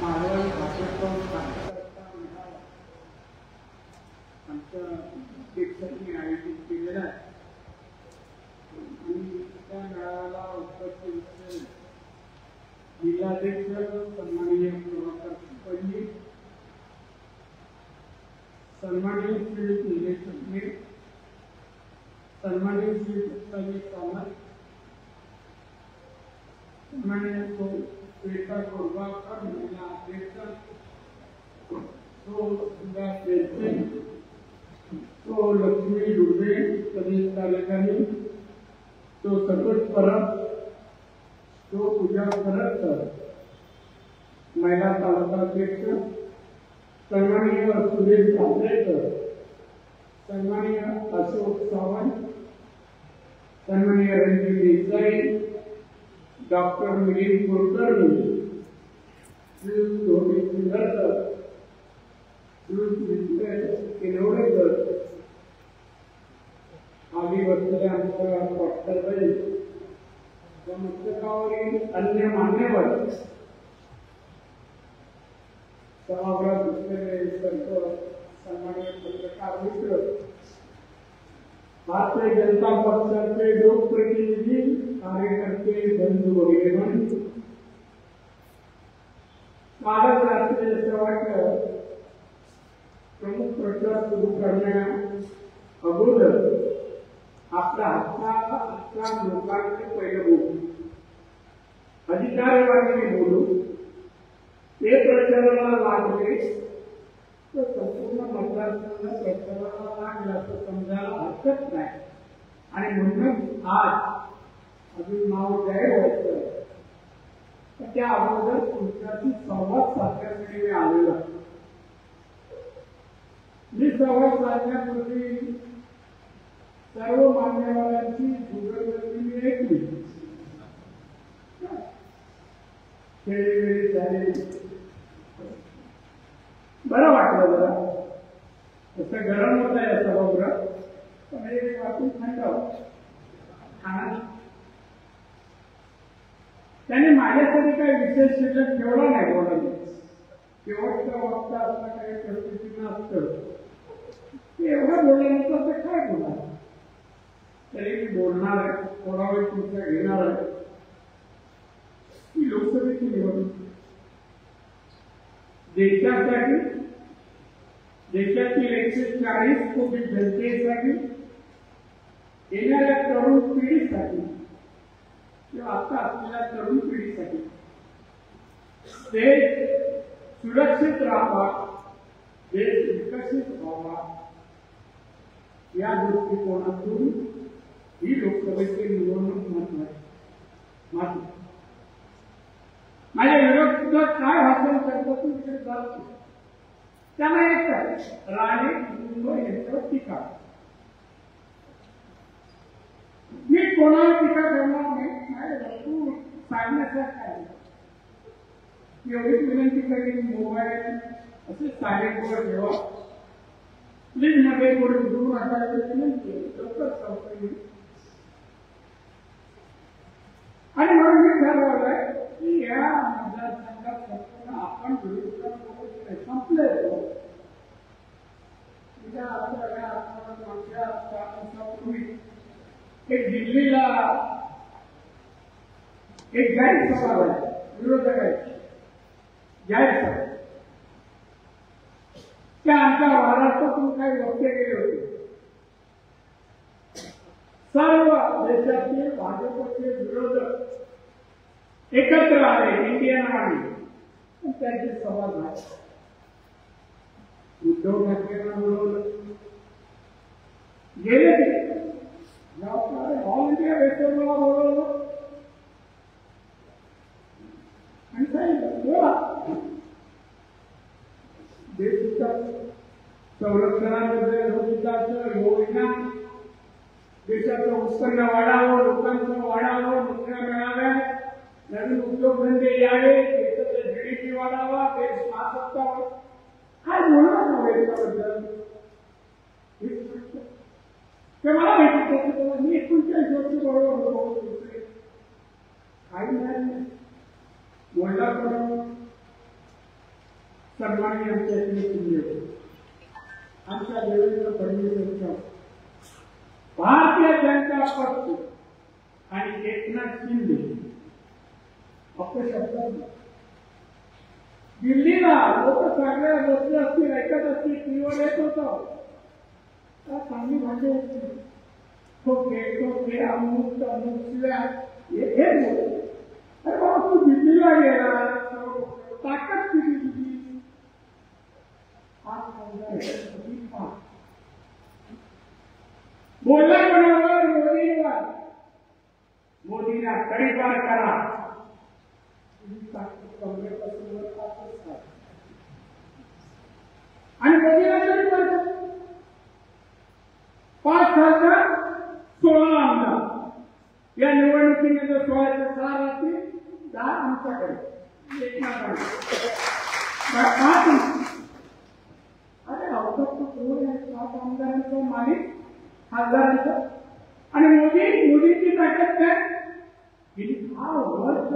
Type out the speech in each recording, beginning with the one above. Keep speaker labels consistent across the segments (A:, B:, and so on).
A: मालवणी भाषेचा आमच्या शिक्षकांनी आयोजित केलेला आहे आणि त्या मेळाव्याला उपस्थित जिल्हाध्यक्ष सन्माननीय प्रभाकर पंडित, सन्माननीय श्री निलेश चटणे, सन्माननीय श्री दत्ताजी कामत, सन्माननीय श्वेता कोरगावकर महिला अध्यक्ष, तो लक्ष्मी दुर्गे प्रदेश कार्यकारी, तो सतोष परब, तो पूजा करत, महिला तालुका अध्यक्ष, सन्माननीय सुरेश कांबळेकर, सन्माननीय अशोक सावंत, सन्माननीय रणजित देसाई, डॉक्टर मिलिंद कुलकर्णी, श्री धोबी सुंदरकर, किनवडेकर आदी बसलेले आमच्या डॉक्टरबाई व मस्तकावरील अन्य मान्यवर सभागृहात बसलेले सर्व सन्माननीय पत्रकार मित्र, भारतीय जनता पक्षाचे लोकप्रतिनिधी, कार्यकर्ते, बंधू भगिनी, कालच रात्री असं वाटलं प्रमुख प्रचार सुरू करण्या अगोदर आपल्या हातच्या लोकांचे पहिलं बोलू, अधिकाऱ्याने बोलू, ते प्रचाराला लागले तर संपूर्ण मतदारसंघ प्रचाराला लागला असं समजायला हरकत नाही. आणि म्हणून आज अजून नाव जाहीर व्हायचं तर त्या अगोदर तुमच्याशी संवाद साधण्यासाठी मी आलेलो. मी संवाद साधण्यापूर्वी सर्व मान्यवरांची जुगलबंदी मी ऐकली, खेळी झाली, बरं वाटलं. जरा तसं गरम होत आहे सभागृह, पण एक वाटून थंड त्याने माझ्यासाठी काही विशेष शिल्लक ठेवला नाही. बोलायला शेवटचं वक्ता असं काही परिस्थिती नसतं, एवढं बोलल्यानंतर ते काय बोलणार, तरी मी बोलणार आहे, थोडा वेळ तुमचा घेणार आहे. ही लोकसभेची निवडणूक देशासाठी, देशातील 140 कोटी जनतेसाठी, येणाऱ्या तरुण पिढीसाठी किंवा आता असलेल्या तरुण पिढीसाठी देश सुरक्षित राहावा, देश विकसित व्हावा या दृष्टिकोनातून ही लोकसभेची निवडणूक महत्वाची. माझ्या विरोधात काय भाषण करतात विषय चालतो, त्यांना एक राणे कुटुंब यांच्यावर टीका. मी कोणावर टीका करणार नाही, तू सांगण्यासारखं आहे. एवढीच विनंती करेन, मोबाईल असे सायलेंटवर ठेवा, प्लीज मध्ये कोणी उठून असायला विनंती लवकर संपली. आणि म्हणून मी ठरवलंय की या मतदारसंघात संपूर्ण आपण विरोध संपले. एक दिल्लीला एक जाहीर सभा झाली, विरोधकांची जाहीर सभा. त्या आमच्या महाराष्ट्रातून काही वक्ते गेले होते. सर्व देशातील भाजपचे विरोधक एकत्र आले, इंडियन आर्मी, त्यांची सभा झाली. उद्धव ठाकरेंना बोलवलं, गेले ते ऑल इंडिया वेस्टर्नला बोलवलं आणि सांगितलं बोला, देशाच्या संरक्षणाबद्दल योजना, देशाचं उत्पन्न वाढावं, लोकांचं वाढावं, नोकऱ्या मिळाव्या, नवीन उद्योगधंदे यावे, देशाचा GDP वाढावा, देश महासत्ता याच्याबद्दल ते मला माहिती होतं. मी 39 वर्ष बरोबर होतो. काही नाही बोलला पण सन्माननीय आमच्या देवेंद्र फडणवीस यांच्या भारतीय जनता पक्ष आणि एकनाथ शिंदे अपशब्द दिल्लीला लोक सगळ्या बसले असतील, ऐकत असतील, टीव्हीवर येत होतं. चांगली भाषा होती. ठोके अमुक हे बोलतो. अरे बाबा तू दिल्लीला गेला, ताकद किती तुझी? बोलला कोणावर? मोदींवर. मोदींना तडीपार करा. आणि मोदीला तडीपार करा. 5 खासदार 16 आमदार. या निवडणुकीने जर 16च्या 4 राहतील, 10 आमच्याकडे एकनाथांना. अरे अवघड कोण आहे? 7 आमदारांचा मालिक खासदारांचा. आणि मोदींची ताकद काय? 10 वर्ष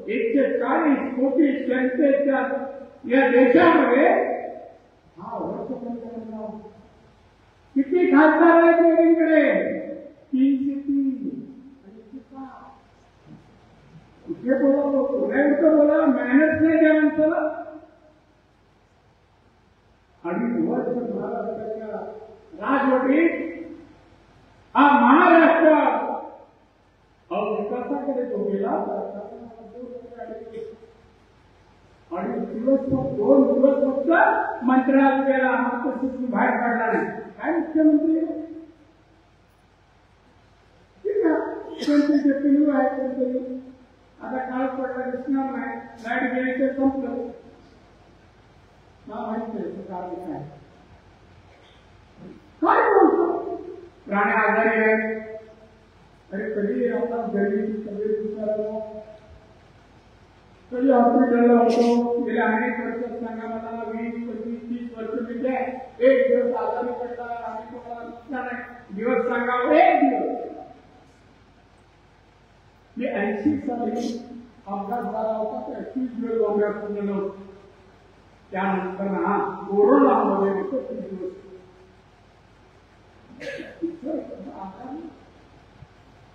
A: 140 कोटी जनतेच्या या देशामध्ये 10 वर्ष पंतप्रधान. किती खासदार आहेत मोदींकडे? 303. कुठे बोला पुण्याचं बोला, मेहनत नाही त्या माणसाला. 2.5 वर्ष महाराष्ट्राच्या राजवटीत हा महाराष्ट्र विकासाकडे तो गेला. आणि 2 दिवस फक्त मंत्रालयात गेला, बाहेर काढला नाही. काय मुख्यमंत्री? ठीक आहे, कोणते पिल्लू आहे कोणतरी. आता काळ पडला दिसणार नाही. लाईट गेली ते संपलं. मला माहिती आहे कारण काय. काय बोलतो? प्राणी आजारी आहे. अरे कधी आपला गरीब तब्येत विचारायला, कधी हॉस्पिटलला होतो. गेल्या अनेक वर्षात सांगा मला, 20, 25, 30 वर्ष मी काय एक दिवस आजारी पडला आणि तुम्हाला नाही दिवस सांगावं. एक दिवस मी 80 साली अपघात झाला होता. 30 दिवस बॉम्बे पूर्ण नव्हतं. त्यानंतर हा कोरोनामध्ये होतो 30 दिवस.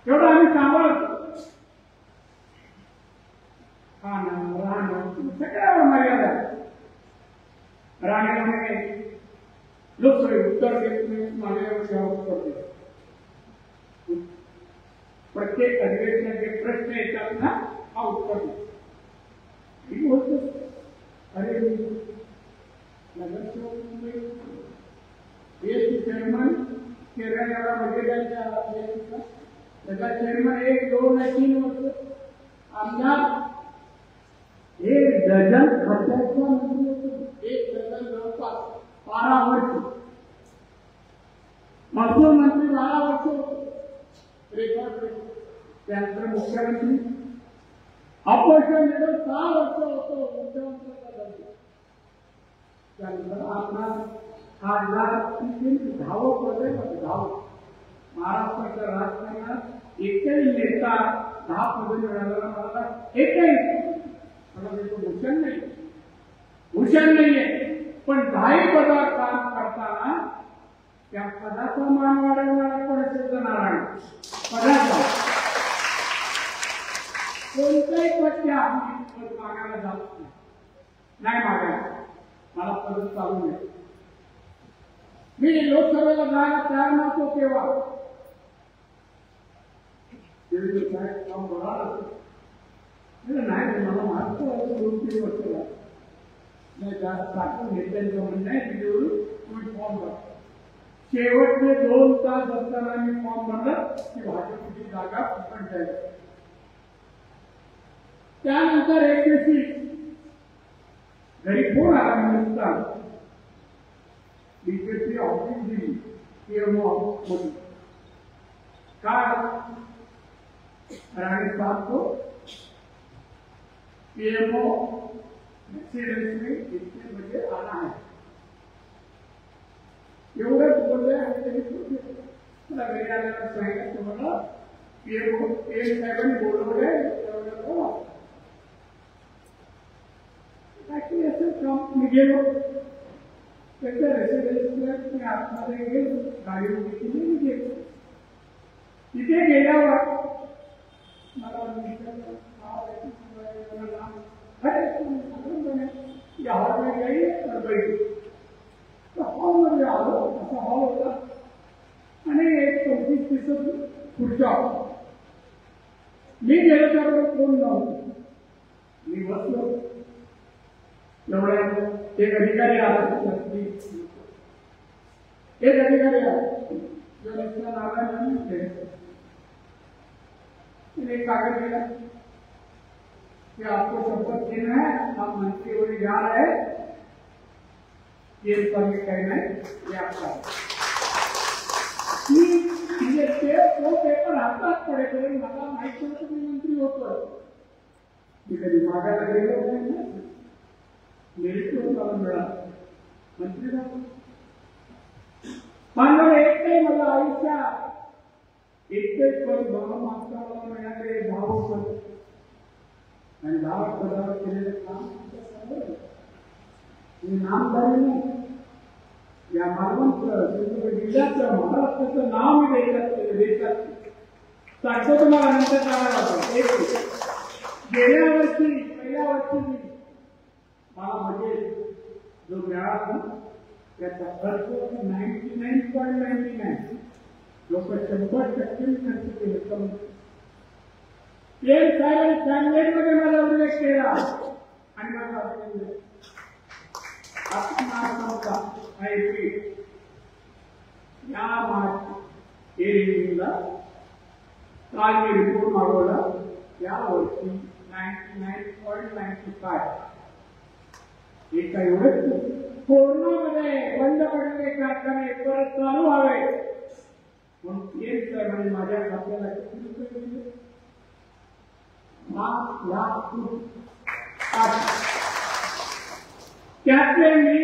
A: एवढं आम्ही सांभाळतो. खाणं राहणं सगळ्यावर मर्यादा. राहण्यामध्ये लोकसभे उत्तर देत नाही. मागल्यावर जबाब करते. प्रत्येक अधिवेशनात जे प्रश्न येतात ना, हा उत्तर देतो. बोलतो अरे नगरसेवक मुंबई चेअरमन केरळला वगैरे त्याचा चेअरमन 1, 2, 3 वर्ष. आमदार 1 डझन खात्याचा मंत्री होतो. 1 डझन जवळपास 12 वर्ष. महसूल मंत्री 12 वर्ष होतो. त्यानंतर मुख्यमंत्री ऑपोजिशन लीडर 6 वर्ष होतो. मुख्यमंत्री त्यानंतर आपला खासदार 10 पदे. महाराष्ट्राच्या राजकारणात एकही नेता 10 पदे मिळालेला मला एकही भूषण नाही. भूषण नाहीये. पण 10 पदावर काम करताना त्या पदाचा मान वाढवणारा पण सिद्धनारायण. पदाचा कोणत्याही पद मागायला जात नाही. मागायला मला पद चालू नाही. मी लोकसभेला जायला तयार नव्हतो तेव्हा. नाही मला मागतो 2-3 वर्ष नाही जास्त नेत्यांचं म्हणणं आहे तिथे तुम्ही फॉर्म भरा. शेवटचे 2 तास असताना मी फॉर्म भरला की भाजपची जागा फुकट जाईल. त्यानंतर एक दिवशी घरी फोन आला हिंदुस्थान बीजेपी ऑफिस दिली पीएमओ मध्ये. काय राजस्थान को पीएमओ रेसिडेंस में इतने बजे आना है. आल्यावर सांगितलं तुम्हाला पीएम साहेबांनी बोलवलंय असं काम मी गेलो त्याच्या रेसिडेन्सला मी आतमध्ये गेलो गाडी उभी केली मी गेलो तिथे गेल्यावर मला या हॉलमध्ये गेली तर बैठली हॉलमध्ये आलो असा हॉल होता आणि एक 34-30 खुर्च्या मी गेलो त्याबरोबर कोण नव्हतं मी बसलो एवढ्या एक अधिकारी आला एक अधिकारी आला जो नुसता नावाने एक कागज दिला कि आपको शपथ देना है आप मंत्री होने जा रहे हैं ये करने कहना है ये आपका वो पेपर हातात पडेपर्यंत मला माहिती होतं मी मंत्री होतो मी कधी मागायला गेलो नाही मेरिट मला मिळालं मंत्री झालो मानवाला एक काही मला आयुष्यात एकच पद महामास्ताला मिळाले 10 पद आणि 10 पदावर केलेलं काम मी नामधारी नाही या मालवण जिल्ह्याचं महाराष्ट्राचं नाव मी देशात सांगतो तुम्हाला नंतर सांगायला गेल्या वर्षी पहिल्या वर्षी मला म्हणजे जो मिळाला ना त्याचा खर्च 99.99 लोक 100% खर्च केले पीएम साहेबांनी कॅबिनेटमध्ये माझा उल्लेख केला आणि माझा या मार्च एरिंगला काल मी रिपोर्ट मागवला या वर्षी 99.95 हे काही एवढंच कोरोनामध्ये बंद पडलेले कारखाने परत चालू व्हावे म्हणून पीएम साहेबांनी माझ्या खात्याला किती रुपये दिले 5 लाख त्यातले मी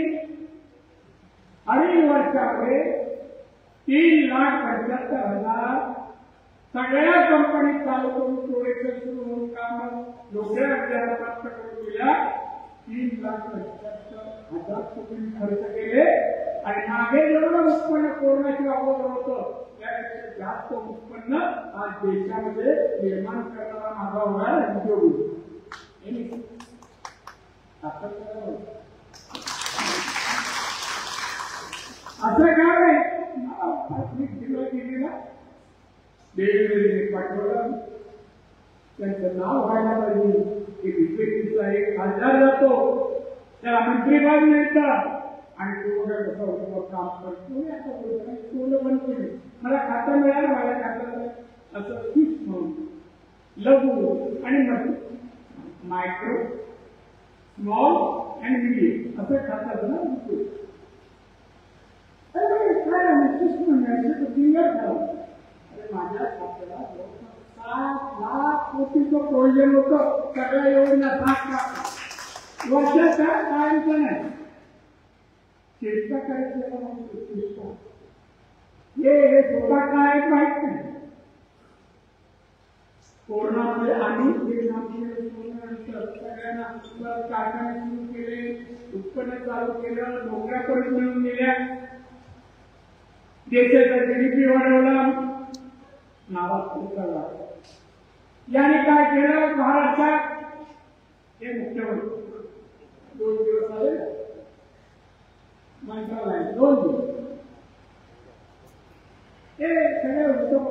A: 2.5 वर्षामध्ये 3,75,000 सगळ्या कंपनी चालू करून प्रोडक्शन सुरू होऊन काम नोकऱ्या आपल्याला प्राप्त करून दिल्या 3,75,000 कोटी खर्च केले आणि मागे जेवढं उत्पन्न कोरोनाची अगोदर होतं त्यापेक्षा जास्त उत्पन्न आज देशामध्ये निर्माण करणारा माझा होणार उद्योग असं काय दिलेला देवेंद्रजीने पाठवलं त्यांचं नाव व्हायला पाहिजे की बीजेपीचा एक खासदार जातो त्याला मंत्रीपद मिळतं आणि तो कसं होतं काम करतो बंद केले मला खातं मिळालं माझ्या खात्याला असं फिक्स म्हणून लघु आणि मायक्रो स्मॉल अँड मिडियम असं खातं ना माझ्या खात्याला 7 लाख कोटीचं प्रयोजन होतं सगळ्या योजना 7 लाख वर्षाचा कायमचं नाही शेतका करायचं हे स्वतः काय माहित नाही कोरोनामध्ये आम्ही सगळ्यांना कारखाने सुरू केले उत्पन्न चालू केलं नोकऱ्या परत मिळवून दिल्या देशाचा जीडीपी वाढवला नावात याने काय केलं महाराष्ट्रात हे मुख्यमंत्री 2 दिवस आले मंत्रालय 2 दिवस हे सगळे उत्तम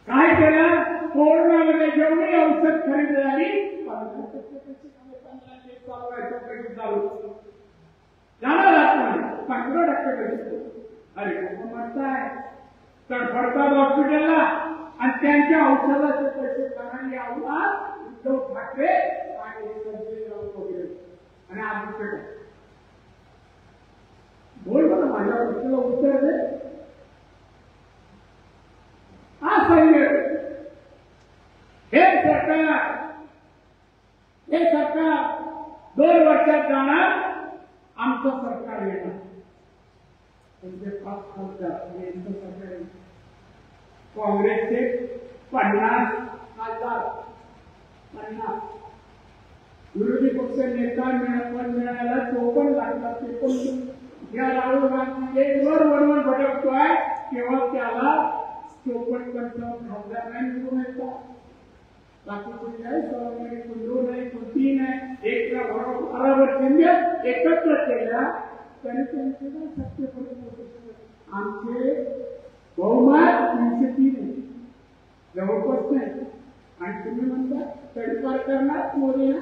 A: काय केलं कोरोनामध्ये जेवढी औषध खरेदी झाली 15% चालू जाणार 15% अरे म्हणताय तडफडतात हॉस्पिटलला आणि त्यांच्या औषधाचे पैसे करणारी आव्हान उद्धव ठाकरे आणि संजय राऊत वगैरे आणि आज बोल बरं माझ्या प्रश्नाला उत्तर दे हा संजय हे सरकार 2 वर्षात जाणार आमचं सरकार येणार त्यांचे 5 खासदार काँग्रेसचे 50 खासदार 50 विरोधी पक्ष नेता मिळाला 54 लागला. ते पण या राहुल गांधी वर भटकतोय केवळ त्याला 54 खासदार नाही निवडून येतात. बाकी कोणी नाही, सवंगडी कुंडू नाही, कुंती नाही, एकला बरोबर एकत्र केल्या तरी त्यांचे सत्तेपर्यंत आमचे बहुमत 303 जवळपास नाही. आणि तुम्ही म्हणता तडीपार करणार मोदीला.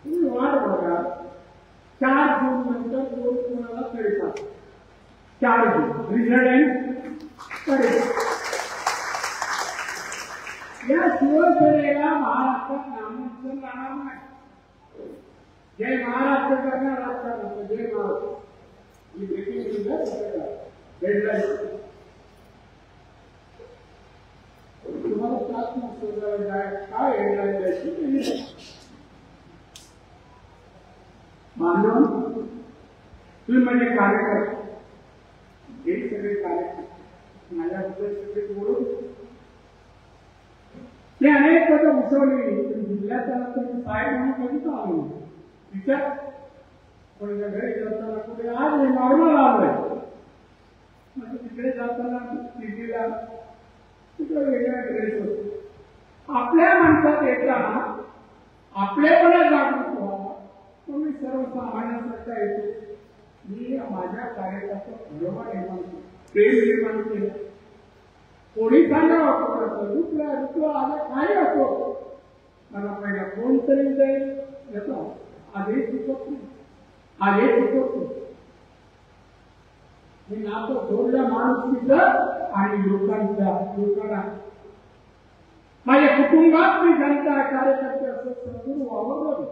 A: तुम्ही वाट बघा 4 जून नंतर कोणाला तडीपार 4 जून रिझल्ट आहे तडीपार. या शिवसेनेला महाराष्ट्रात नामांकन राहणार नाही. जय महाराष्ट्र करणार राजकारण जय महाराष्ट्र ही ब्रेकिंग हेडलाईन तुम्हाला त्रास नसतो काय हेडलाईन द्यायची मानव तुम्ही म्हणजे कार्यकर्ते हे सगळे कार्यकर्ते माझ्याबद्दल सगळे बोलून ते अनेक पद उसवली जिल्ह्याचा साहेब म्हणून कधीच आलो विचार कोणाच्या घरी जाताना कुठे आज नॉर्मल आलोय म्हणजे तिकडे जाताना दिल्लीला तिकडे वेगळा ड्रेस होतो. आपल्या माणसात येताना आपलेपणा जागृत व्हावा. तुम्ही सर्वसामान्यांसारखा येतो. मी माझ्या कार्यकर्त्याचा बरोबर निर्माण केलं, प्रेम निर्माण केलं. पोलिसांना वापरत दुसरं आलं काही असो मला पहिला फोन तरी जाईल याचा आधीच शिकवत नाही. मी नातं जोडल्या माणुसकीचं आणि लोकांना माझ्या कुटुंबात मी जनता कार्यकर्ते असं समजून वावरलं.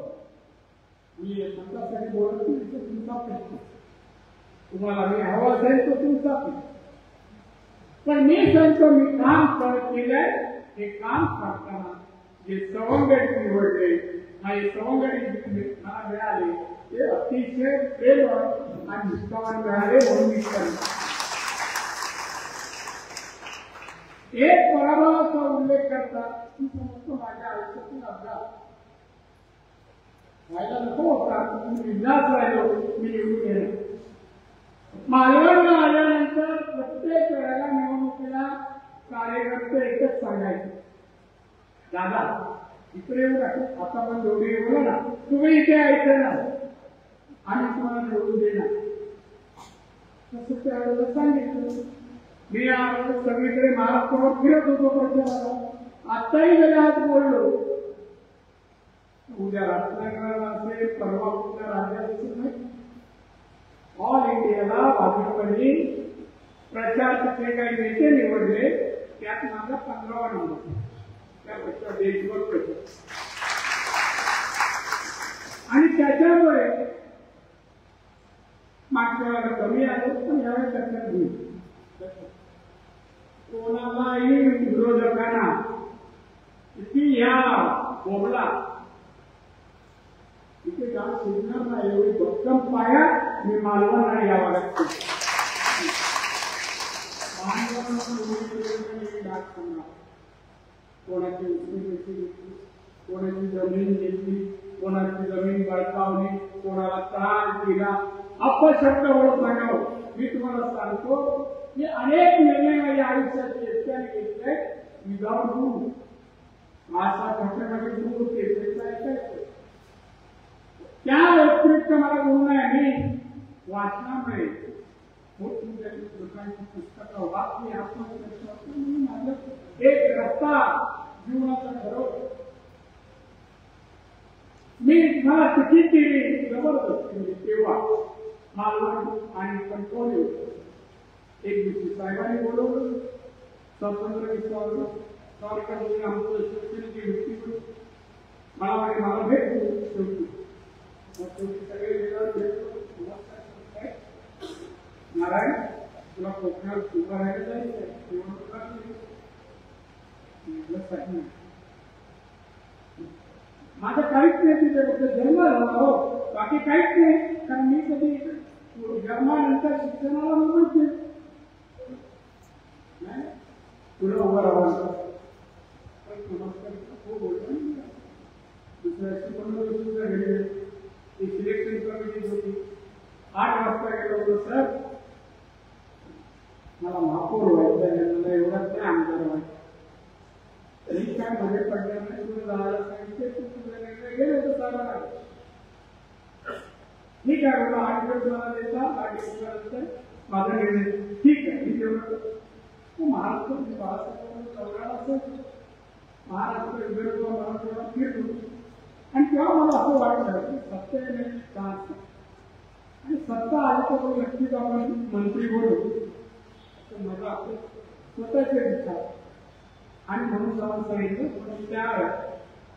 A: मी स्वतःसाठी बोलत नाही तो तुमचा प्रश्न. तुम्हाला मी हवा असेल तो तुमचा प्रश्न. पण मी सांगतो मी काम केलंय. हे काम करताना जे सवंगडी निवडले आणि सवंगडी मला मिळाले ते अतिशय प्रेम आणि निष्ठावान मिळाले म्हणून मी करतो. एक पराभवाचा उल्लेख करतात की समजतो माझ्या आयुष्यातील अपघात व्हायला नको होता. विलास राहिलो मी निवडून गेलो. मालवणला आल्यानंतर प्रत्येक वेळेला निवडणुकीला कार्यकर्ते एकच सांगायचे दादा इकडे येऊ नका. आता पण दोघे बोला ना तुम्ही इथे यायचं ना आणि तुम्हाला निवडून देणार तसं त्यावेळेला सांगितलं. मी सगळीकडे महाराष्ट्रावर फिरत होतो प्रचाराला. आताही जरी आज बोललो उद्या रत्नागिरीला असेल परवा कुठल्या राज्यात असेल नाही. ऑल इंडियाला भाजपने प्रचारचे काही नेते निवडले त्यात माझा 15वा नंबर त्यापेक्षा देशभर प्रचार. आणि त्याच्यामुळे मागच्या वेळेला कमी आलो पण यावेळेस त्याच्यात घेऊ कोणालाही विरोधकांना किती या बोबला इथे काम शिकणार नाही एवढी भक्कम पाया मी मालवण यावं लागतो. कोणाची घेतली कोणाची जमीन घेतली कोणाची जमीन बळकावली कोणाला त्रास दिला अपशब्द ओळख सांगावं. मी तुम्हाला सांगतो की अनेक निर्णय माझ्या आयुष्यात एकट्याने घेतले विदाउट गुरु. माझा खटल्यामध्ये गुरु होते ऐकायचं त्या व्यतिरिक्त मला गुरु नाही. मी वाचनामुळे लोकांची पुस्तकं वाचली आपण माझं एक रस्ता जीवनाचा ठरवतो. मी मला तिकीट दिली जबरदस्ती तेव्हा मालवण आणि कंट्रोल एक दिवशी साहेबांनी बोलवलं स्वातंत्र्य विश्वास सावरकर आमचं शिवसेनेची व्यक्ती करू मला वाटे मला भेट शेवटी सगळे नारायण तुला कोकणात उभं राहायला जायचं माझं काहीच नाही तिथे फक्त जन्म झाला हो बाकी काहीच नाही. कारण मी कधी जन्मानंतर शिक्षणाला मुबलक नाही तुला उभं राहावं दुसऱ्याची 15 सुद्धा गेले ती सिलेक्शन कमिटी होती 8 वाजता गेलो होतो सर मला महापौर व्हायचं मला एवढाच नाही आमदार व्हायचं तरी काय मध्ये पडल्या नाही तुला जायला सांगितले तुझा निर्णय गेले होते सारा ठीक आहे बाबा 8 दिवस मला देता 8 दिवसानंतर माझा निर्णय ठीक आहे मी तेवढं महाराष्ट्र महाराष्ट्र विदर्भ मराठवाडा फिरलो आणि तेव्हा मला असं वाटलं की सत्ता येण्याची चान्स आणि सत्ता आली तर नक्कीच आपण मंत्री बोलू माझा आपलं स्वतःचे विचार आणि म्हणून जाऊन सांगितलं म्हणून त्या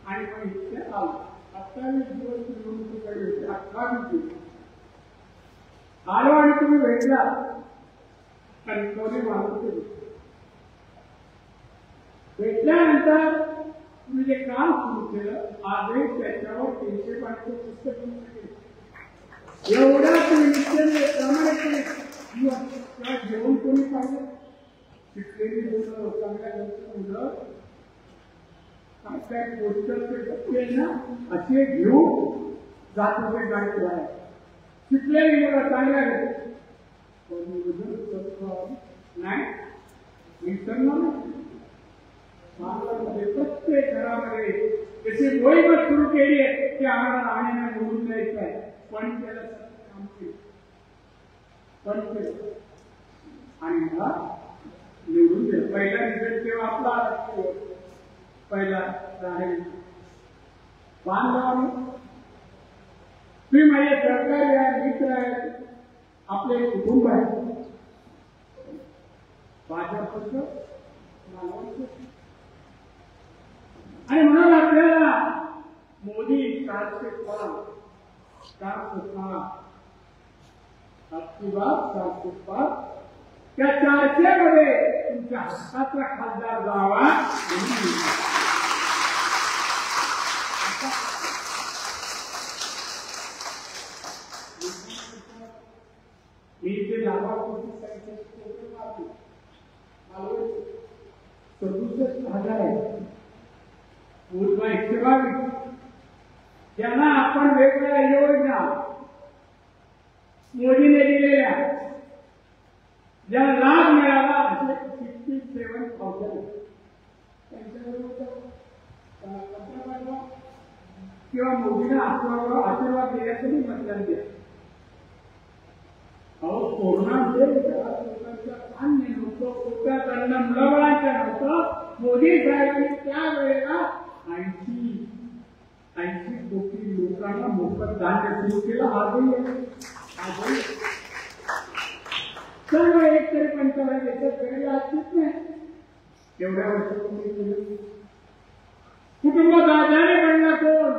A: आणि मग इतके आलो 28 दिवस निवडणुकीकडे होते 28 दिवस आलो आणि तुम्ही भेटला आणि कोणी माणूस भेटल्यानंतर तुम्ही जे काम सुरू केलं आजही त्याच्यावर 305 पुस्तक एवढ्या तुम्ही प्रामाणिकपणे जेवण कोणी पाहिजे शिकलेली मुलं चांगल्या मुलं काय पोस्टरचे टक्के ना असे घेऊन जात होते गाडी बाहेर शिकलेली मुलं चांगल्या नाही विसरणार महाराष्ट्रामध्ये प्रत्येक घरामध्ये त्याची मोहीम सुरू केली आहे की आम्हाला राहण्याला निवडून द्यायचं आहे पण केलं काम केलं पण केलं आणि मला निवडून दिलं पहिला रिझल्ट तेव्हा आपला पहिला राहील बांधवांनी तुम्ही माझे सहकारी आहे मित्र आहे आपले कुटुंब आहे भाजपचं आणि म्हणून आपल्याला मोदी 405 आपकी बात 405 त्या 400 मध्ये तुमच्या हक्काचा खासदार जावा मी जे लाभार्थी संख्या 67,000 आहे ऊर्जा 122 ज्यांना आपण वेगवेगळ्या योजना मोदीने दिलेल्या ज्यांना लाभ मिळाला असे 67,000 त्यांच्याबरोबर किंवा मोदीला आशीर्वाद देण्यासाठी मतदान द्या अहो कोरोनामध्ये लोकांच्या अन्य नव्हतं पोटाकडनं मुलाबाळांच्या नव्हतं मोदी साहेबांनी त्यावेळेला 80 कोटी लोकांना मोफत धान्य सुरू केलं आजही सर्व एक तरी पंचावन्न देशात गरीब असतीच नाही एवढ्या वर्षापूर्वी केलं कुटुंबात आजारी पडला कोण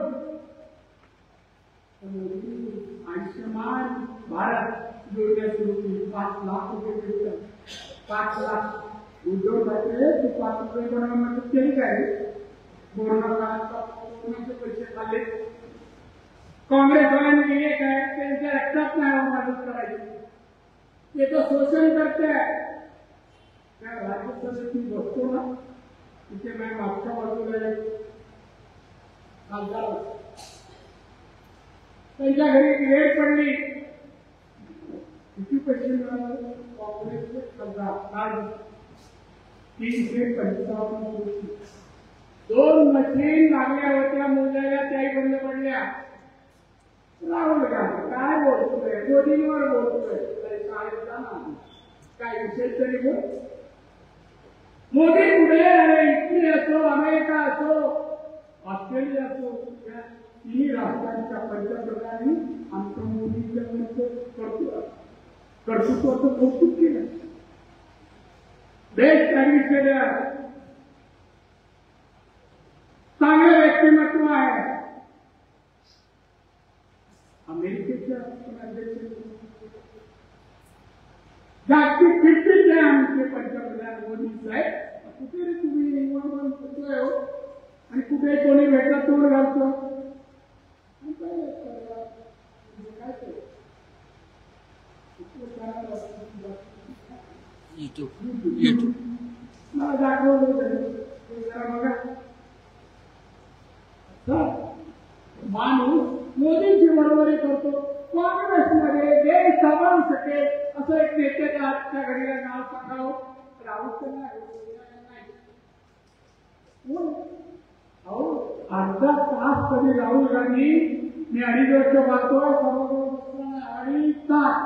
A: आयुष्यमान भारत योजना सुरू केली 5 लाख रुपये मिळतात 5 लाख उद्योग ठाकरे ते 5 रुपये बनवून मदत केली काय कोरोना काळात कोरोनाचे पैसे खाल्ले काँग्रेसवाल्यांनी केले काय त्यांच्या रक्तात नाही मदत करायची ते तर शोषण करते त्या राज्यसभेत बसतो ना तिथे मी मागच्या बाजूला खासदार त्यांच्या घरी वेळ पडली किती पैसे मिळाले काँग्रेसचे खासदार 355 कोटी 2 मशीन लागल्या होत्या मोजायला त्याही बंद पडल्या राहुल गांधी काय बोलतोय मोदींवर बोलतोय काय विशेष तरी बोल मोदी पुढे इटली असो अमेरिका असो ऑस्ट्रेलिया असो त्या तिन्ही राष्ट्रांच्या पंतप्रधानांनी आमच्या मोदींच्या कर्तृत्वाचं कौतुक केलं देश सर्व्हिस केल्या चांगलं व्यक्तिमत्व आहे अमेरिकेचे अध्यक्ष जागतिक कीर्तीचे आहे आमचे पंतप्रधान मोदी साहेब कुठे तुम्ही होतोय हो आणि कुठे कोणी भेटला तोड घालतो
B: YouTube.
A: मला दाखवलं होतं जरा बघा. तर माणूस मोदींची बरोबरी करतो. काँग्रेसमध्ये देश सामावू शकेल असं एक नेत्याच्या आजच्या घडीला नाव सांगावं. राहुल नाही. अर्धा तास कधी राहुल गांधी मी 2.5 वर्ष पाहतोय सर्व 2.5 तास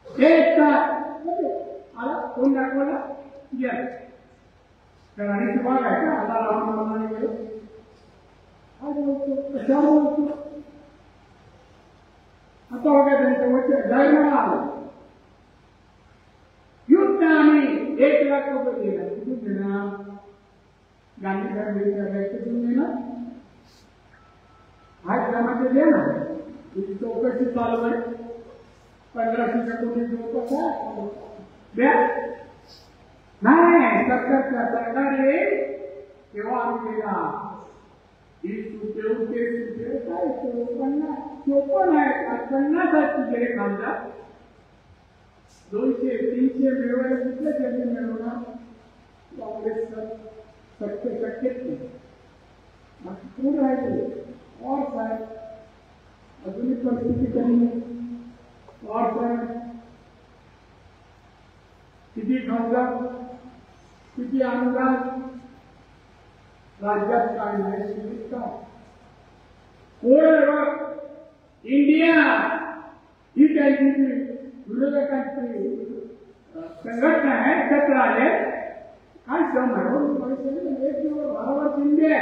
A: 1 तास आला कोण दाखवला गेला. तर आणि भाग आहे का आता राम गेलो कशावर बोलतो. आता बघा त्यांचं वचन धर्माला आलं. युद्ध आम्ही 1 लाख रुपये दिला. कुठून देणार. गांधी साहेब कुठून देणार. हा जमाचे दे ना. तुझी चौकशी चालू आहे. 1500 कोटी चौकश द्या. नाही सरकार येईल तेव्हा आम्ही दिला. ही सुटे काय 54 आहेत 50 आहेत तुझे खासदार. 200-300 मिळवायला कुठल्या त्यांनी मिळवणार. काँग्रेसचं शक्यच नाही. कोण राहिले और साहेब अजूनही परिस्थिती कमी नाही. और साहेब किती खासदार किती अनुदान राज्यात काय नाही. कोण इंडिया ही त्यांची विरोधकांची संघटना आहे. एकत्र आले काय श्रम आहे. एक दिवस बरोबर शिंदे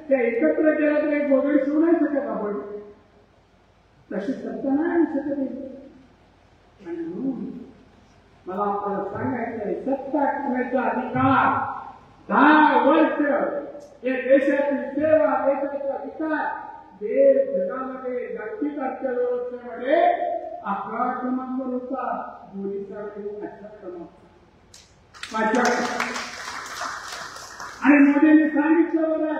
A: त्या एकत्र केला तर एक वगैरे शिवू नाही शकत आपण. तशी सत्ता नाही शकत. आणि म्हणून मला आपल्याला सांगायचं सत्ता करण्याचा अधिकार 10 वर्ष या देशाची सेवा देशाचा विकास देश जगामध्ये जागतिक अर्थव्यवस्थेमध्ये 11 क्रमांकावर होता. मोदीचा 8 क्रमांक. आणि मोदींनी सांगितलं बरं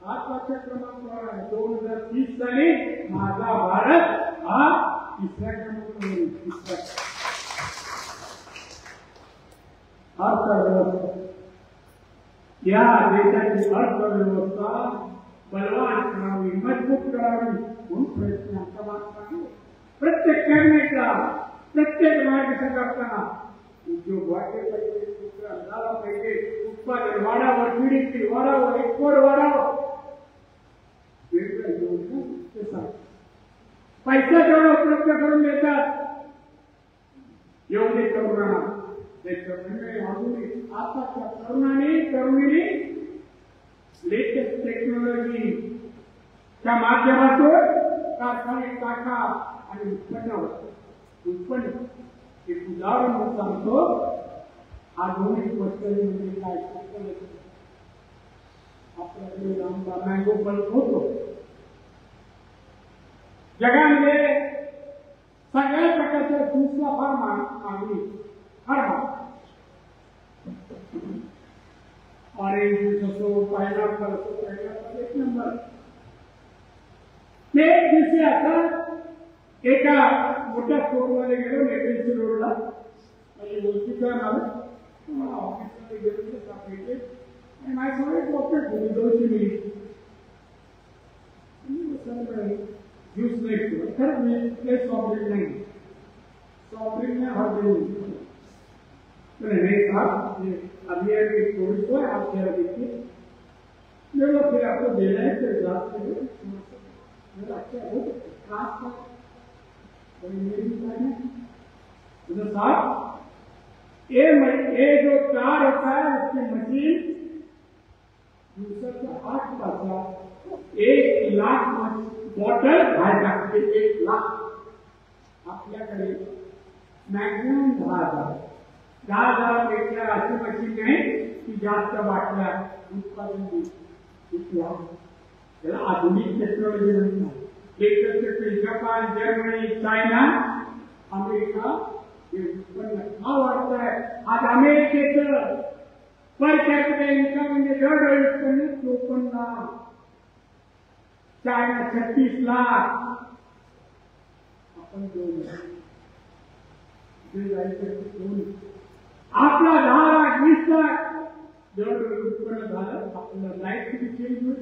A: 8 क्रमांकावर आहे. 2030 साली माझा भारत हा 3ऱ्या क्रमांकावर होईल. अर्थव्यवस्था या देशाची अर्थव्यवस्था बलवान करावी मजबूत करावी म्हणून प्रयत्न आमच्या मागचा. प्रत्येक कॅबिनेटला प्रत्येक मार्गदर्शन करताना उद्योग वाढले पाहिजे. झाला पाहिजे. उत्पादन वाढावं. जीडीपी वाढावं. एक्सपोर्ट वाढावं. वेगवेगळ्या योजना पैसा जेवढा उपलब्ध करून देतात एवढे तरुणांना आताच्या तरुणींनी लेटेस्ट टेक्नॉलॉजीच्या माध्यमातून कारखाने टाका आणि उत्पन्न एक उदाहरण म्हणून सांगतो. आधुनिक वस्तूंमध्ये काय आपल्याकडे आंबा मँगो पल्प होतो. जगामध्ये सगळ्या प्रकारच्या ज्यूसला फार मागणी. ऑरेंज ज्यूस असो पायनॅपल असो पायनॅपल 1 नंबर. ते एक दिवशी आता एका मोठ्या स्टोअरमध्ये गेलो नेटवेन्सी रोडला. माझी ओळखीचं नाव ऑफिसमध्ये गेलो सापडले आणि माझ्यासमोर ऑफिस होती 200 मिली ज्यूस नाही. खरंच मी सॉफ्ट ड्रिंक नाही. सॉफ्ट ड्रिंक में हर दिन नहीं साहब अभी अभी थोड़ी तो आप जरा देखिए मेरे को फिर आपको देना है फिर रात में मेरा अच्छा हो खास मेरी तो साहब ये जो कार होता है उसकी मशीन दूसरे से 8 पैसा 1 लाख बॉटल बाहेर टाकते. 1 लाख आपल्याकडे मॅक्झिमम 10,000 पेक्षा अशी मशीन नाही की जास्त बाटल्या उत्पादन त्याला आधुनिक टेक्नॉलॉजी म्हणतात. जपान जर्मनी चायना अमेरिका हे उत्पन्न का वाढत आहे. आज अमेरिकेचं पर कॅपिटल इन्कम म्हणजे दरडोई उत्पन्न 54 लाख. चायना 36 लाख. आपण 2 लाख. आपला 10 लाख 20 लाख जेवढं उत्पन्न झालं आपलं लाईफ किती चेंज होईल,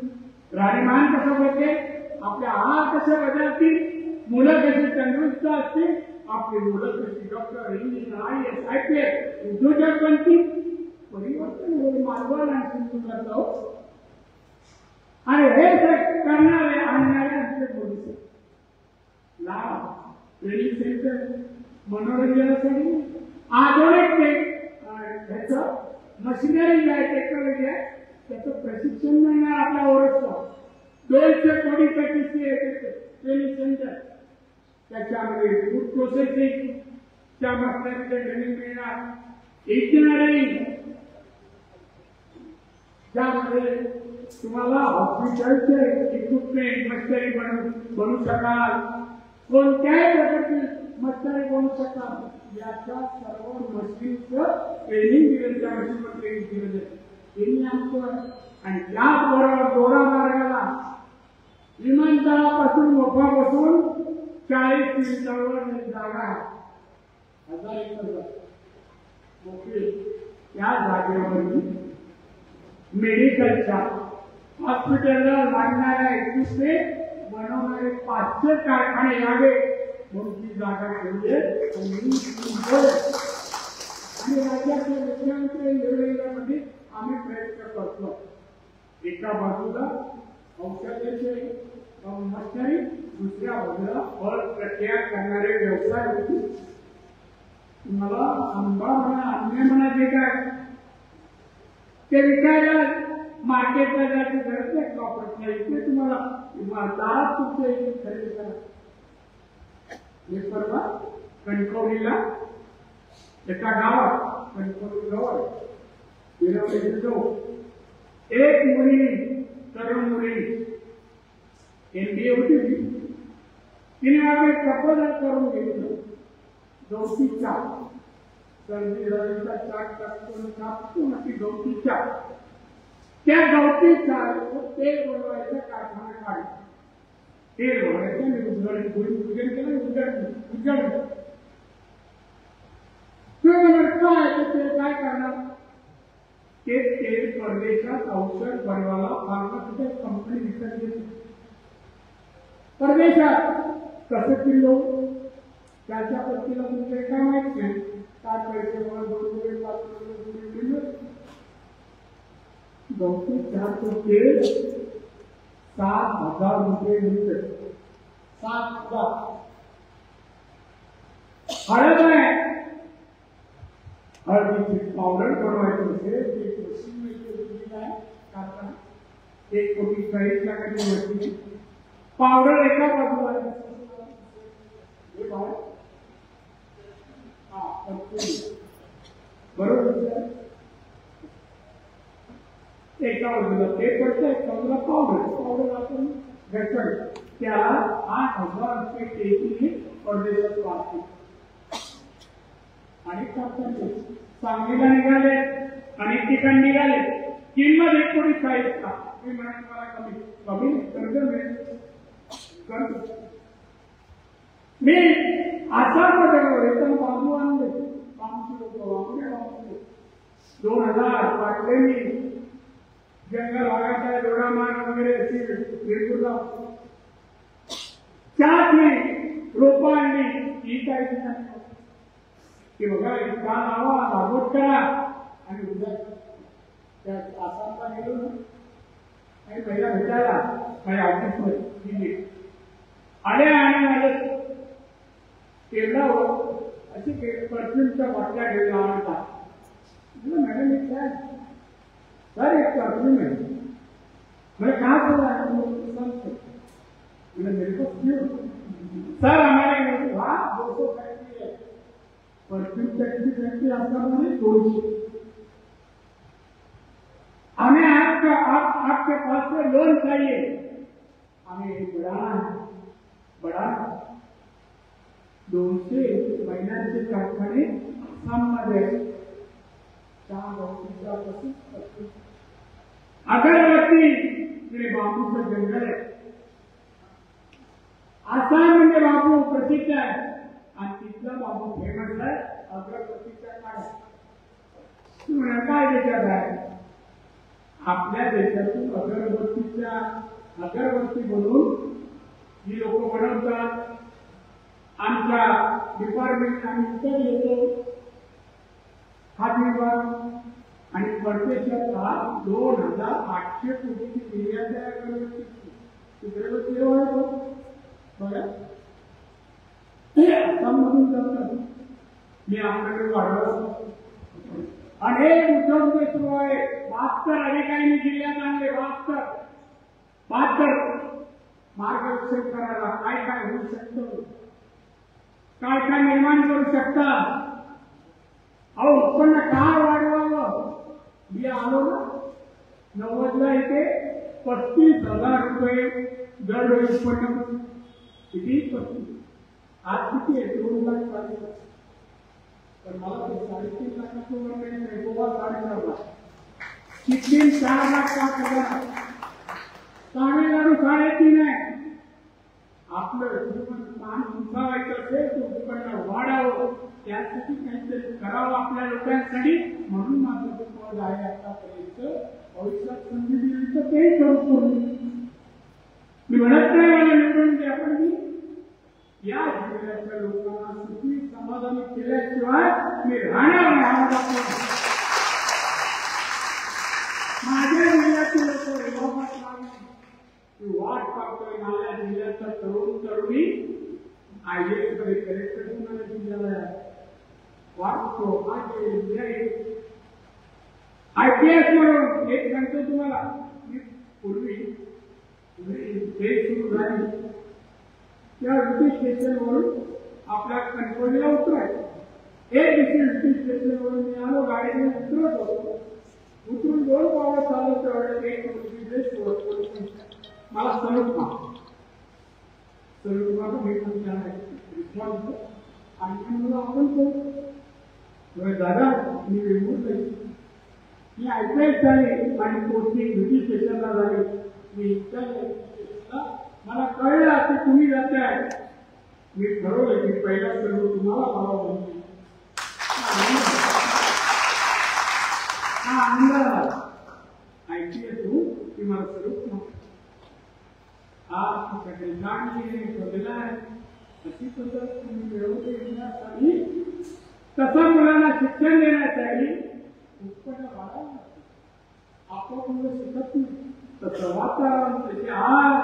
A: राहणीमान कसं बदलेल, आपल्या आहार कसे बदलतील, मुलं कशी तंदुरुस्त असतील, आपली मुलं कशी डॉक्टर इंजिनियर IAS IPS उद्योजक बनतील, परिवर्तन होईल मानवाला सिंधुदुर्गात जाऊ. आणि हे करणारे आणणारे आमचे पोलीस लाभ ट्रेनिंग सेंटर मनोरंजनासाठी आधुनिक त्याचं मशिनरी आहे टेक्नॉलॉजी आहे त्याचं प्रशिक्षण मिळणार आपल्या ओळखचं 200 कोटी पैकी ट्रेनिंग सेंटर त्याच्यामध्ये फूड प्रोसेसिंग च्या मशिनरीचे ट्रेनिंग मिळणार इंजिनिअरिंग ज्यामध्ये तुम्हाला हॉस्पिटलचे इक्विपमेंट मशिनरी बनवू शकाल, कोणत्याही प्रकारची मशिनरी बनवू शकाल, याच्या सर्व मशीनचं ट्रेनिंग दिलं, त्या मशीनवर ट्रेनिंग दिलं जाईल आमचं. आणि त्याचबरोबर दोडा मार्गाला विमानतळापासून मोफापासून 40 मिनिटांवर जागा 1000 एकर मोकळी त्या जागेवर मेडिकलच्या हॉस्पिटलला लागणाऱ्या इक्विपमेंट बनवणारे 500 कारखाने यावे म्हणून ती जागा ठेवली आणि राज्याच्या मुख्यमंत्री योजनेमध्ये आम्ही प्रयत्न करतो. एका बाजूला औषधाचे मशिनरी, दुसऱ्या बाजूला फळ प्रक्रिया करणारे व्यवसाय होते. तुम्हाला आंबा म्हणा आंबे म्हणा जे काय ते विकायला मार्केटला जायची गरज नाही, प्रॉपर्टी इथे तुम्हाला दारात तुमच्या इथे खरेदी करा. हे परवा कणकवलीला एका गावात कणकवली जवळ एक मुली तरुण मुली MBA होती तिने आम्ही प्रपोजल करून घेतलं. गवती चहा सर्दी रवीचा चहा टाकतो ना ती गवती चहा, त्या गवती चहा तेल बनवायचं कारखाना काढला. तेल बनवायचं मी पूजन केलं उजाड काय करणार ते तेल परदेशात औषध बनवायला फार्मास्युटिकल कंपनी विकत घेते. परदेशात कसं किलो त्याच्या पत्तीला तुमचे काय माहित नाही, काय पैसे मला 2 रुपये 5 रुपये गवती चहाचं तेल 7,000 रुपये मिळते. 7,000. हळद आहे, हळदीची पावडर बनवायची असेल ते मशीन आहे कारखाना 1 कोटी 40 लाखाची मशीन पावडर एका बाजूला बरोबर एका बाजूला ते पडतं, एका बाजूला पावडर आपण भेटल त्याला 8,000 रुपये केजीने परदेशात वाचते. आणि सांगलीला निघाले, अनेक ठिकाणी निघाले, किंमत 1 कोटी 40 लाख. मी म्हणत मला कमी कर्ज मिळेल. मी आसाममध्ये बांबू आणले, बांबूचे लोक 2000 वाटले. मी जंगल भागाच्या दोडामार्ग वगैरे बिरपूरला 4 रोपं आणली. ही काय की बघा इतका लावा लागवड करा आणि उद्या त्या आसामला गेलो ना आणि पहिला भेटायला माझ्या ऑफिसमध्ये आले आणि माझं तेलावर अशी परफ्यूमच्या बाटल्या घेऊन आणता. मॅडम एक काय सर एक परफ्यूम है, मैं कहाँ से लाया हूँ मेरे को क्यों सर हमारे वहाँ 200 फैक्ट्री है, परफ्यूम फैक्ट्री आपका मैंने 200. हमें आपके पास से लोन चाहिए, हमें बढ़ाना 200 महिन्यांचे कारखाने आसाममध्ये अगरबत्ती तिकडे बांबूचं जंगल आहे. आसाम म्हणजे बांबू प्रसिद्ध आहे आणि तिथला बांबू फेमस आहे. अगरबत्तीच्या काळात तुम्हाला काय देशात आहे? आपल्या देशातून अगरबत्ती बनवून ही लोक बनवतात. आमच्या डिपार्टमेंट आम्ही उत्तर येतो खादी विभाग आणि परदेशात 2,800 कोटीची निर्यात आहे अगरबत्ती बघा आसाममधून जातात. मी आपल्याकडे वाढवत अनेक उद्योग सुरू आहे. 72 अधिकाऱ्यांनी जिल्ह्यात आणले. 72 मार्गदर्शन करायला काय काय होऊ शकतं, काय काय निर्माण करू शकतात. अहो उत्पन्न काय वाढवावं? मी आलो ना 90ला इथे 35,000 रुपये दरडोई उत्पन्न. किती 35? आज किती आहे? 2 लाख पाहिजे. तर मला ते 3.5 लाखाचं वर मिळत गोवा 4.5 लाख. सिक्कीम 4,05,000. तामिळनाडू 3.5 आहे. आपलं मान उंचावायचं असेल तर उत्पन्न वाढावं, त्यासाठी काहीतरी करावं आपल्या लोकांसाठी. म्हणून माझं पद आहे आतापर्यंत. भविष्यात संधी दिली तर तेही करू. मी म्हणत नाही मला निवडून द्या, पण मी या जिल्ह्यातल्या लोकांना सुखी समाधानी केल्याशिवाय मी राहणार नाही. माझ्या जिल्ह्यातील लोक वाट पाहतोय. माझ्या जिल्ह्याचा तरुण तरुणी IAS कडे कलेक्टर होणाऱ्या जिल्ह्याला वाटतो. IPS म्हणून एक सांगतो तुम्हाला. मी पूर्वी सुरू झाली त्या ब्रिटिश स्टेशनवरून आपल्या कणकवलीला उतरायचं. एक ब्रिटिश स्टेशनवरून मी आलो, गाडीने उतरत होतो. उतरून 2 पावलं चालत तेवढ्यात एक मला सलूट मागं मी रिस्पॉन्स आणि मला आपण दादा मी रिमोट मी IPS झाले आणि पोस्टिंग ब्रिटिश स्टेशनला झाली. मी मला कळलं की तुम्ही जाताय. मी ठरवलं की पहिला सर्व तुम्हाला मला बनते. हा अंदाज IPS होऊन की मला सर्व अशी पद्धत तुम्ही मिळवून देण्यासाठी, तसं मुलांना शिक्षण देण्यासाठी उत्पन्न वाढावं. आपण मुलं शिकत नाही. तसं वातावरण, तसे आहार,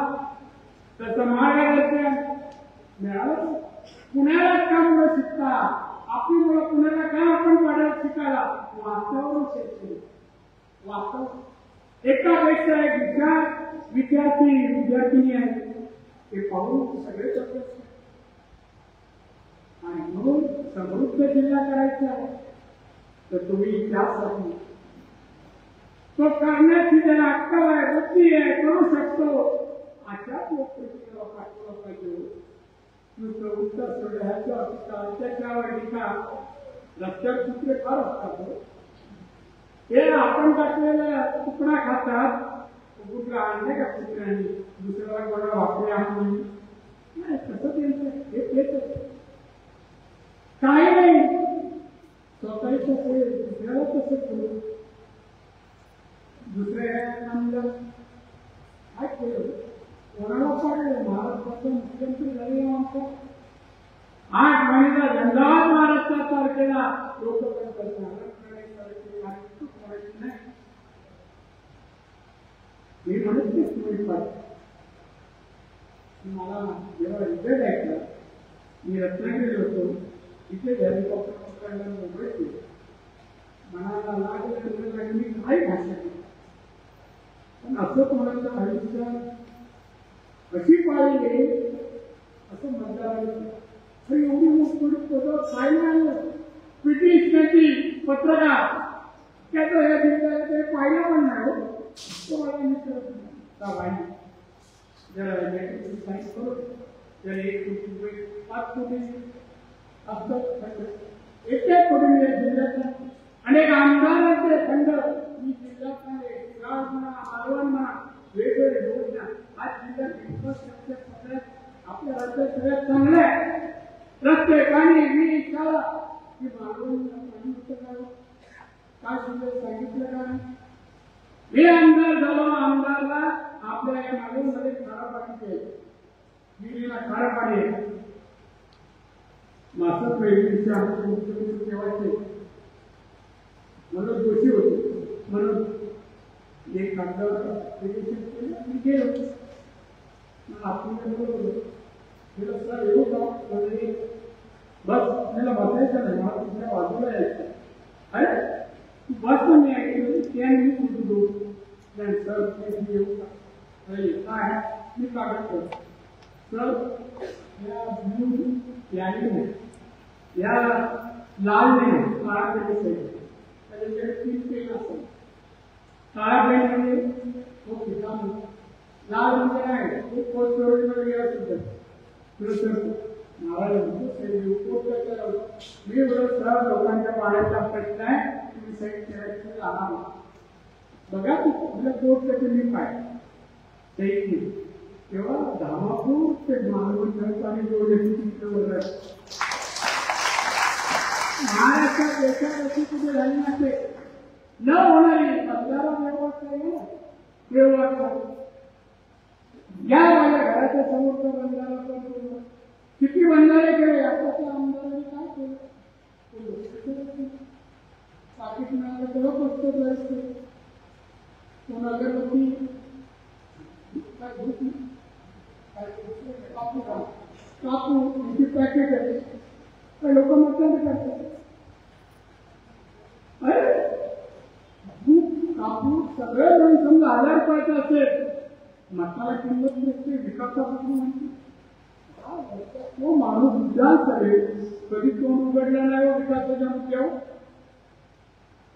A: तसं मार्गदर्शन मिळालं. पुण्याला का मुलं शिकतात? आपली मुलं पुण्याला का आपण पाड्यात शिकायला? वातावरण शैक्षणिक वातावरण. एकापेक्षा एक विद्यार्थी आहे ते पाहून सगळे करतात. आणि म्हणून समृद्ध जिल्हा करायचा आहे तर तुम्ही त्यासाठी तो करण्याची ज्याला अक्कल आहे, बुद्धी आहे, करू शकतो अशाच लोकांना पाठवलं पाहिजे. नुसतं उत्तर सोडण्याचं त्याच्यावर टीका रस्त्यावर कुत्रे फार असतात. हे आपण टाकलेला तुकडा खातात. कुत्रा आणले का कुत्र्याने दुसऱ्याला बघा वापरे आणून नाही. कसं त्यांचं हे काही नाही. स्वतःच्या दुसऱ्याला कसं करू? दुसऱ्या आणलं काय केलं? कोणाला पाडलं? महाराष्ट्राचं मुख्यमंत्री झाले. 8 महिन्याचा झंझावात महाराष्ट्रात तारखेला लोक करतात. मी म्हणत नाही मला जेव्हा रिझल्ट ऐकला, मी रत्नागिरी होतो. तिथे हेलिकॉप्टर पकडला मुंबईत गेलो. मनाला लागलं मी काही भाषा केली. पण असं कोणाचं आयुष्य अशी पाळी गेली असं म्हणता एवढी मोठी काय नाही. ब्रिटिश नेती पत्रकार त्याचं हे ते पाहिलं पण नाही. तो मला मित्र जरा साईन करू जर 1 कोटी रुपये 5 कोटी असतात. 1 कोटी जिल्ह्यातला अनेक आमदारांचे खंड मी जिल्ह्यात वेगवेगळे योजना आज जिल्ह्यात इन्फ्रास्ट्रक्चर आपल्या राज्यात सगळ्यात चांगले रस्ते, पाणी, वीज, शाळा की मालवण काय सांगितलं का? हे आमदार झालो, आमदारला आपल्या या मालवणमध्ये खारा पाणी विहिरीला खारा पाणी आहे. मासद मेहदीचे आमचे मुख्यमंत्री तेव्हाचे मनोज जोशी होते. म्हणून एक कागदावर गेलो आपण सर येऊ का? बस मला बसायचं नाही, मला दुसऱ्या बाजूला यायचं. अरे बस पण मी ऐकलं त्याने कुठून सर येऊ का? काय मी कागद करतो सर. या लाल नाही काळा पेन त्याच्याकडे 3 पेन असतात. काळा पेन म्हणजे तो ठिकाण, लाल म्हणजे काय तो पोस्ट मध्ये गेला सुद्धा महाराज मी सर लोकांच्या पाण्याचा प्रश्न आहे, तुम्ही साईड करायचं लहान बघा तुला कोर्ट त्याचे मी काय तेव्हा धामापूर ते मालवण आणि जोडले महाराष्ट्रात देशात अशी कुठे झाली नसते न होणारी मतदार व्यवहार या माझ्या घराच्या समोरचा बंधारा पण किती बंधारे केले. आताच्या आमदारांनी काय केलं? पाकिट मिळालं तेव्हा बसतो जायचं. कोण अगरबत्ती कापू यांची पॅकेट आहे, लोक मतदान करतात. कापू सगळं जण समजा 1000 रुपयाचं असेल, मताला किंमत नसते, विकासापासून म्हणते तो माणूस विचार करेल. कधी तोंड उघडला नाही विकासाच्या मुद्द्यावर.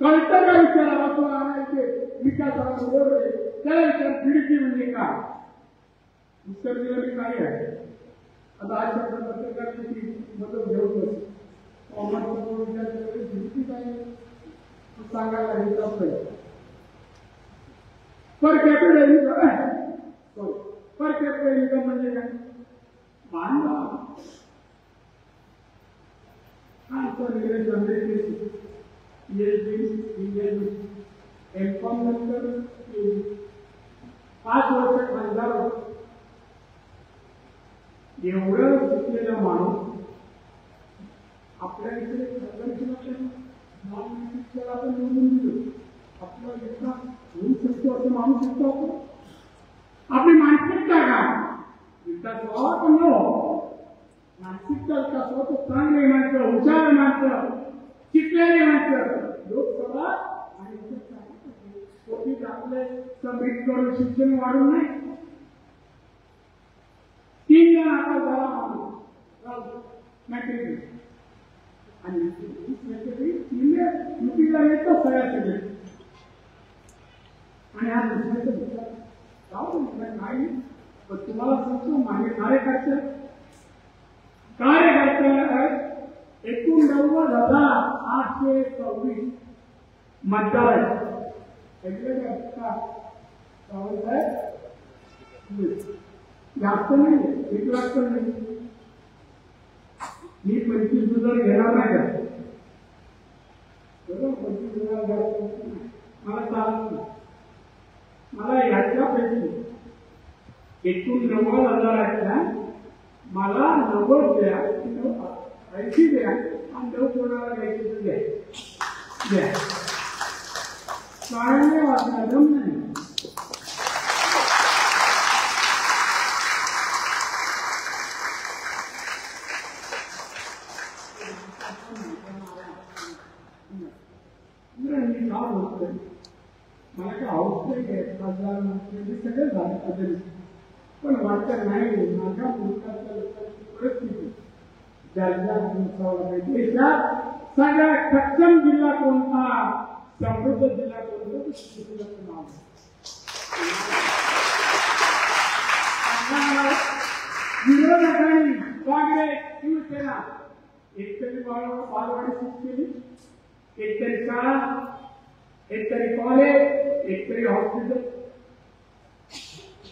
A: कळतं का विचारावा तो आणायचे विकासाला बरोबर आहे त्याला विचार खिडकी म्हणजे काय? उत्तर दिलं मी काय आहे. आता आज पत्रकारांची मदत घेऊन विचार खिडकी काय सांगायला हे पर कॅपिटल इन्कम म्हणजे काय? एमकॉम नंतर 5 वर्ष खासदार एवढं शिकलेला माणूस आपल्या इकडे आपण निवडून दिलो. आपला विकास होऊ शकतो असं माणूस शकतो आपण. आपली मानसिकता का विकास व्हावा पण न मानसिकता विकास व्हावा तो चांगले माणसं, हुशार माणसं, शिकलेली माणसं लोकसभा आणि आपले समृद्ध करून शिक्षण वाढवू नये. 3 जण आता झाला आणि युपीला येतो सगळ्या आणि हा दुसऱ्याचा नाही. पण तुम्हाला सांगतो माझे कार्यकर्ते 89,826 मतदार जास्त नाही, 1 लाख पण नाही. मी 25,000 घेणार नाही का? बरोबर 25,000 मला चालत नाही. मला याच्यापैकी एकूण 90,000 आहेत ना, मला 90 द्या, 80 द्या आणि 9 कोणाला घ्यायचे द्या. कारण वाटणार नाही. मला काय औषध खासदार मंत्री सगळे झाले पाहिजे, पण वाटत नाही माझ्या मुलगाच्या लोकांची परिस्थिती देशात सगळ्यात सक्षम जिल्हा कोणता, समृद्ध जिल्हा कोणता? विरोधकांनी काँग्रेस शिवसेना एकतरी बालवाडी सुरू केली, एकतरी शाळा, एकतरी कॉलेज, एकतरी हॉस्पिटल.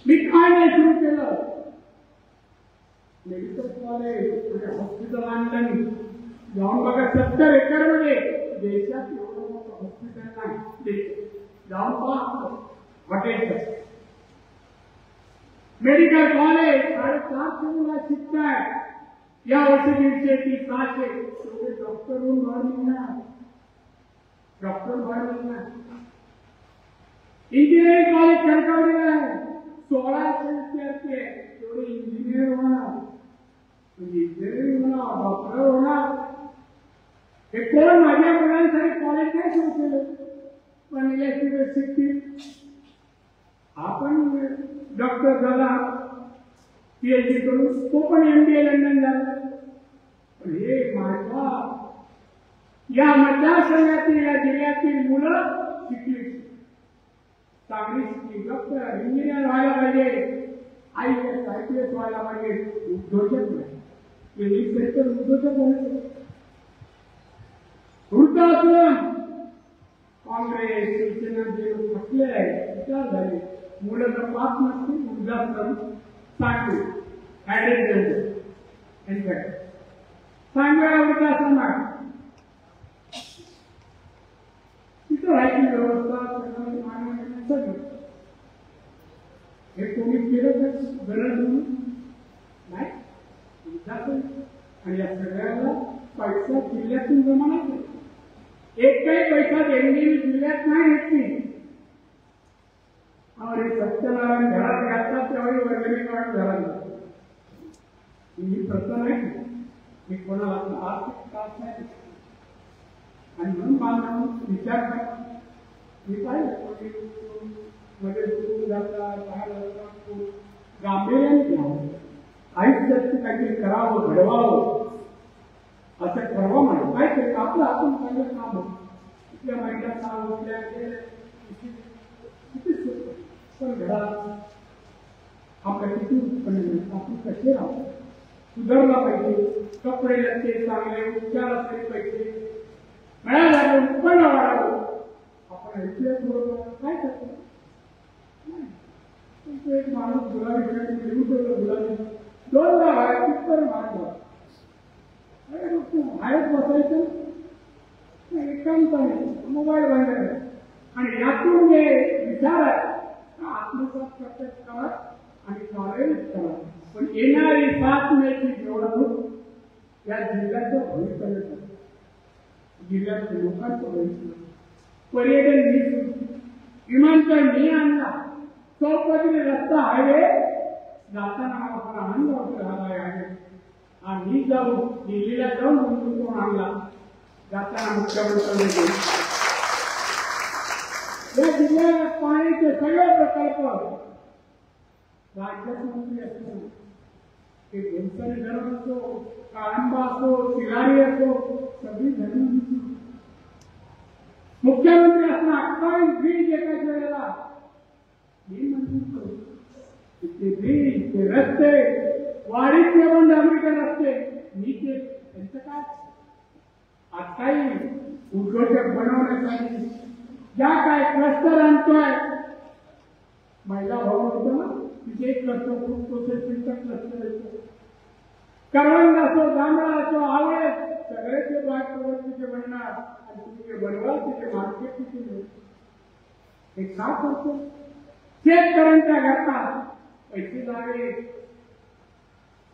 A: मी काय नाही सुरू केलं? मेडिकल कॉलेज आणि हॉस्पिटल आणलं मी. जाऊन बघा 70 एकर मध्ये देशात एवढं मोठं हॉस्पिटल नाही, जाऊन पहा हॉटेल मेडिकल कॉलेज 450 मुलं शिकतायत. या वर्षी 150-600 एवढे डॉक्टर होऊन बाहेर निघणार, डॉक्टर बाहेर निघणार. इंजिनिअरिंग कॉलेज कणकवलीला आहे, 1600 विद्यार्थी आहेत, एवढे इंजिनियर होणार, इंजिनिअरिंग होणार, डॉक्टर होणार. हे कोण माझ्या मुलांसाठी कॉलेज नाही सुरू केलं, पण इलेक्ट्रिकल शिकतील. आपण डॉक्टर झाला, पीएचडी करून, तो पण MBA लंडन झाला. पण हे माझा या मतदारसंघातील या जिल्ह्यातील मुलं शिकली, चांगली शिकली, डॉक्टर इंजिनियर व्हायला पाहिजे, IAS व्हायला पाहिजे, उद्योजक नाही, सेक्टर उद्योजक होणे. वृद्धाश्रम काँग्रेस शिवसेना जे म्हटले आहे विचार झाले, मुलं जर पास नसतील वृद्धाश्रम सांगते सांगा वृद्धाश्रम तिथं राहायची व्यवस्था सगळं हे कोणी केलं तर गरज नाही. आणि या सगळ्याला पैसा जिल्ह्यातून जमा नाही, एक काही पैसा देणगी जिल्ह्यात नाही येत. आणि सत्यनारायण घरात घालतात त्यावेळी वर्गणी काढून घरात ही प्रथा नाही, मी कोणाला आर्थिक त्रास नाही. आणि म्हणून मला विचार करा, मी पाहिजे मध्ये जातात बाहेर जातात, गांभीर्याने घ्यावं, काहीच जास्त काहीतरी करावं, घडवावं, असं ठरवा म्हणा. काहीतरी आपलं आपण चांगलं काम होतं, इथल्या महिला काम उठल्या पण घरात आपल्या किती उत्पन्न आपण कसे राहतो, सुधारला पाहिजे. कपडे लत्ते चांगले, उपचार असले पाहिजे, मिळालं उत्पन्न वाढावं. आपण बरोबर काय करतो, एक माणूस गुलाबी लिहून ठेवलं, गुलाबी 2दा बाहेर कितपर मारला, बाहेर बसायचं एकांताने मोबाईल बाहेर. आणि यातून जे विचार आहे आत्मसात करतात करा आणि टॉलरेट करा. पण येणारी 7 मेची निवडणूक या जिल्ह्याचं भविष्य, जिल्ह्याच्या लोकांचं भविष्य. पर्यटन विमानतळ मी आणला, चौपदरी रस्ता हायवे जाताना मला फार आनंद वाटत झाला आहे. आणि जाऊ दिल्लीला जाऊन मंजूर आणला, जाताना मुख्यमंत्र्यांनी या जिल्ह्यात पाण्याचे सगळे प्रकल्प राज्यात मंत्री असतो, ते घोषणी धरण असो, काळंबा असो, तिलारी असो, सगळी धरण मुख्यमंत्री असणार. 28 ब्रिज एकाच वेळेला मी मंजूर करू. ते ब्रिज, ते रस्ते, वाढीचे बंद अमेरिकन रस्ते मी ते त्यांचं काय आज काही उद्योजक बनवण्यासाठी ज्या काय क्लस्टर आणतोय, महिला भाऊ होतो ना, तिथे क्लस्टर, फूड प्रोसेसिंगचा क्लस्टर येतो, करवंद असो, जांभळा असो, आवळे, सगळे ते बायकोवरती बनणार आणि तुम्ही ते बनवाल तिथे मार्केट तिथे मिळेल. हे का करतो? शेतकऱ्यांच्या घरात पैसे लागे,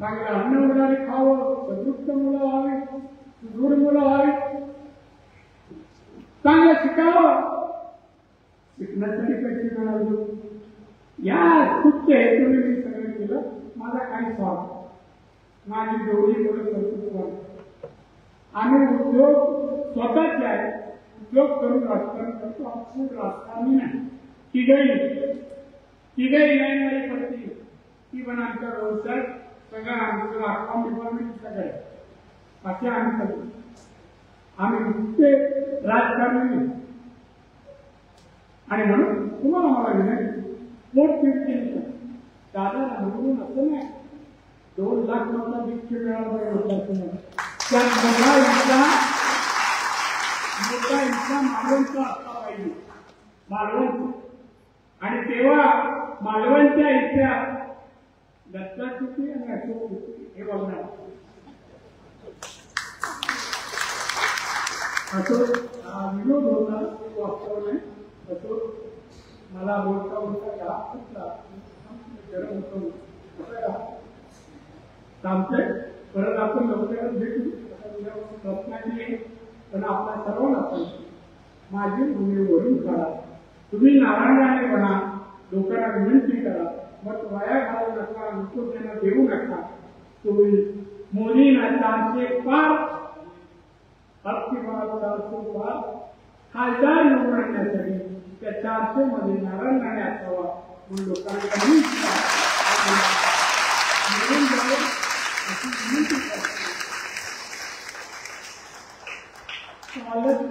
A: चांगलं अन्न मुलांनी खावं, सदृष्ट मुलं व्हावी, सुदृढ मुलं व्हावी, चांगलं शिकावं, शिकण्यासाठी पैसे मिळावे. या तुच्छ हेतूने मी सगळं केलं. माझा काही स्वार्थ, माझी जेवढी मुलं कर्तृत्व, आम्ही उद्योग स्वतःचे आहे, उद्योग करून राजकारण करतो. आपण राजकारणी नाही, तिघही नाही पडती, ती पण आमचा व्यवसाय सगळं आमचं अकाउंट डिपार्टमेंट सगळं असे आम्ही करतो. आम्ही नुसते राजकारणी. आणि म्हणून तुम्हाला मला विनंती, पोटतिडकीने दादा निवडून असं नाही, 2 लाख लोकांना भिक्षा मिळाला पाहिजे. त्यात मोठा हिस्सा मालवणचा असला पाहिजे, मालवण. आणि तेव्हा मालवणच्या हिस्स्यात दत्ताची आणि अशोक हे बघणार. असो विनोद होता वास्तव नाही असो मला बोलता बोलता का गरम होतो थांबतंय परत आपण लवकरच भेटू रत्नागिरी पण आपल्या सर्वांना माझी भूमीवरून काढा तुम्ही नारायणाने म्हणा लोकांना विनंती करा मग वाया घालू नका नको त्यांना देऊ नका तुम्ही मोदींना 405 भक्तिभाव 405 खासदार निवडून आणण्यासाठी त्या 400 मध्ये नारायणाने असावा म्हणून लोकांना निवडून द्यावं अशी विनंती करतो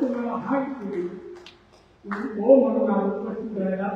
A: तुम्हाला हात केली तुम्ही हो म्हणून उपस्थित राहायला